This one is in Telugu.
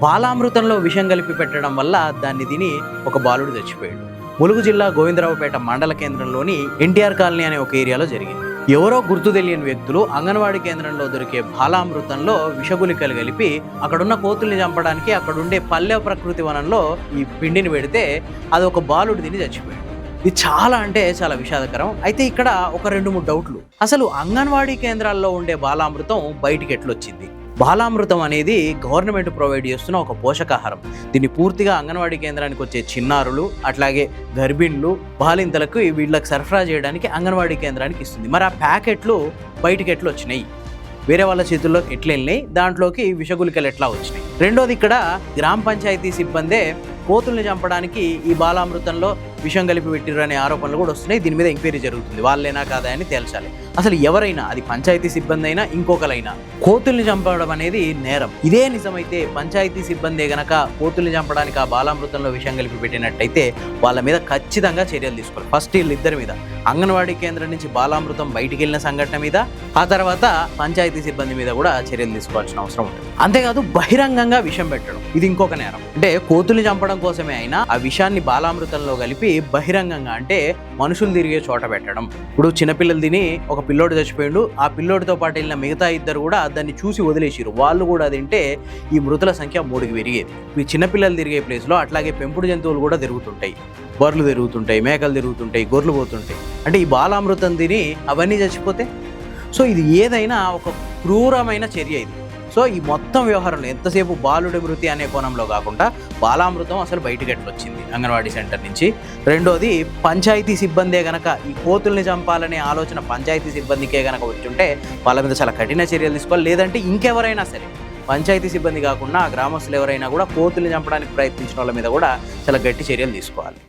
బాలామృతంలో విషం కలిపి పెట్టడం వల్ల దాన్ని తిని ఒక బాలుడు చచ్చిపోయాడు. ములుగు జిల్లా గోవిందరావుపేట మండల కేంద్రంలోని ఎన్టీఆర్ కాలనీ అనే ఒక ఏరియాలో జరిగింది. ఎవరో గుర్తు తెలియని వ్యక్తులు అంగన్వాడీ కేంద్రంలో దొరికే బాలామృతంలో విషగులికలు కలిపి అక్కడున్న కోతుల్ని చంపడానికి అక్కడుండే పల్లె ప్రకృతి వనంలో ఈ పిండిని పెడితే అది ఒక బాలుడు తిని చచ్చిపోయాడు. ఇది చాలా అంటే చాలా విషాదకరం. అయితే ఇక్కడ ఒక 2-3 డౌట్లు. అసలు అంగన్వాడీ కేంద్రాల్లో ఉండే బాలామృతం బయటికి ఎట్లొచ్చింది? బాలామృతం అనేది గవర్నమెంట్ ప్రొవైడ్ చేస్తున్న ఒక పోషకాహారం. దీన్ని పూర్తిగా అంగన్వాడీ కేంద్రానికి వచ్చే చిన్నారులు, అట్లాగే గర్భిణులు, బాలింతలకు వీళ్ళకి సరఫరా చేయడానికి అంగన్వాడీ కేంద్రానికి ఇస్తుంది. మరి ఆ ప్యాకెట్లు బయటికి ఎట్లా వచ్చినాయి? వేరే వాళ్ళ చేతుల్లోకి ఎట్లా వెళ్ళినాయి? దాంట్లోకి విషగులికలు ఎట్లా వచ్చినాయి? రెండోది, ఇక్కడ గ్రామ పంచాయతీ సిబ్బందే కోతుల్ని చంపడానికి ఈ బాలామృతంలో విషం కలిపి పెట్టిర్రు అనే ఆరోపణలు కూడా వస్తున్నాయి. దీని మీద ఎంక్వైరీ జరుగుతుంది. వాళ్ళేనా కాదా అని తేల్చాలి. అసలు ఎవరైనా, అది పంచాయతీ సిబ్బంది అయినా ఇంకొకరైనా, కోతుల్ని చంపడం అనేది నేరం. ఇదే నిజమైతే పంచాయతీ సిబ్బందే గనక కోతుల్ని చంపడానికి ఆ బాలామృతంలో విషం కలిపి పెట్టినట్టయితే వాళ్ళ మీద ఖచ్చితంగా చర్యలు తీసుకోవాలి. ఫస్ట్ వీళ్ళిద్దరి మీద, అంగన్వాడీ కేంద్రం నుంచి బాలామృతం బయటికి వెళ్ళిన సంఘటన మీద, ఆ తర్వాత పంచాయతీ సిబ్బంది మీద కూడా చర్యలు తీసుకోవాల్సిన అవసరం ఉంటుంది. అంతేకాదు బహిరంగంగా విషం పెట్టడం, ఇది ఇంకొక నేరం. అంటే కోతుల్ని చంపడం కోసమే అయినా ఆ విషాన్ని బాలామృతంలో కలిపి బహిరంగంగా, అంటే మనుషులు తిరిగే చోట పెట్టడం. ఇప్పుడు చిన్నపిల్లలు తిని ఒక పిల్లోడు చచ్చిపోయిండు, ఆ పిల్లోడితో పాటు వెళ్ళిన మిగతా ఇద్దరు కూడా దాన్ని చూసి వదిలేసిరు. వాళ్ళు కూడా తింటే ఈ మృతుల సంఖ్య 3కి పెరిగేది. ఈ చిన్నపిల్లలు తిరిగే ప్లేస్లో అట్లాగే పెంపుడు జంతువులు కూడా తిరుగుతుంటాయి. బర్రెలు తిరుగుతుంటాయి, మేకలు తిరుగుతుంటాయి, గొర్రెలు పోతుంటాయి. అంటే ఈ బాలామృతం తిని అవన్నీ చచ్చిపోతే, సో ఇది ఏదైనా ఒక క్రూరమైన చర్య ఇది. సో ఈ మొత్తం వ్యవహారంలో ఎంతసేపు బాలుడి మృతి అనే కోణంలో కాకుండా బాలామృతం అసలు బయటకు ఎట్లొచ్చింది అంగన్వాడీ సెంటర్ నుంచి? రెండోది, పంచాయతీ సిబ్బందే గనక ఈ కోతుల్ని చంపాలనే ఆలోచన పంచాయతీ సిబ్బందికే గనక వచ్చుంటే వాళ్ళ మీద చాలా కఠిన చర్యలు తీసుకోవాలి. లేదంటే ఇంకెవరైనా సరే, పంచాయతీ సిబ్బంది కాకుండా ఆ గ్రామస్తులు ఎవరైనా కూడా కోతుల్ని చంపడానికి ప్రయత్నించిన వాళ్ళ మీద కూడా చాలా గట్టి చర్యలు తీసుకోవాలి.